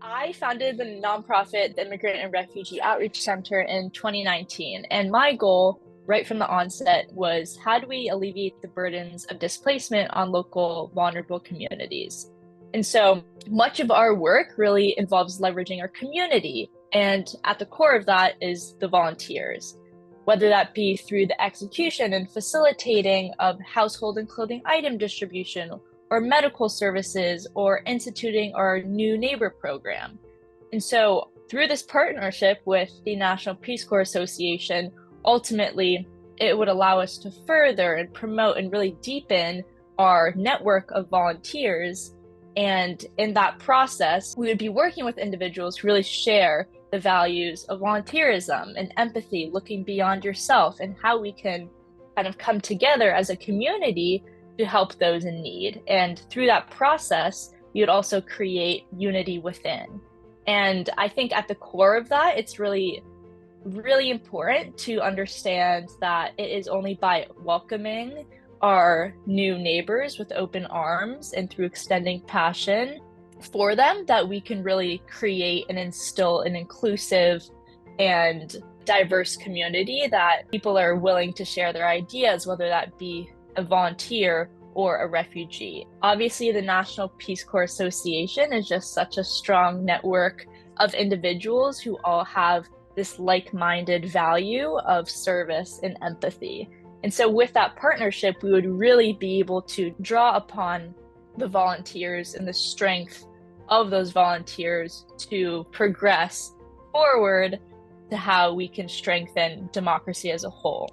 I founded the nonprofit, the Immigrant and Refugee Outreach Center in 2019. And my goal right from the onset was how do we alleviate the burdens of displacement on local vulnerable communities? And so much of our work really involves leveraging our community. And at the core of that is the volunteers, whether that be through the execution and facilitating of household and clothing item distribution or medical services or instituting our new neighbor program. And so through this partnership with the National Peace Corps Association, ultimately it would allow us to further and promote and really deepen our network of volunteers. And in that process, we would be working with individuals who really share the values of volunteerism and empathy, looking beyond yourself, and how we can kind of come together as a community to help those in need. And through that process, you'd also create unity within. And I think at the core of that, it's really, really important to understand that it is only by welcoming our new neighbors with open arms and through extending passion for them that we can really create and instill an inclusive and diverse community that people are willing to share their ideas, whether that be a volunteer or a refugee. Obviously, the National Peace Corps Association is just such a strong network of individuals who all have this like-minded value of service and empathy. And so with that partnership, we would really be able to draw upon the volunteers and the strength of those volunteers to progress forward to how we can strengthen democracy as a whole.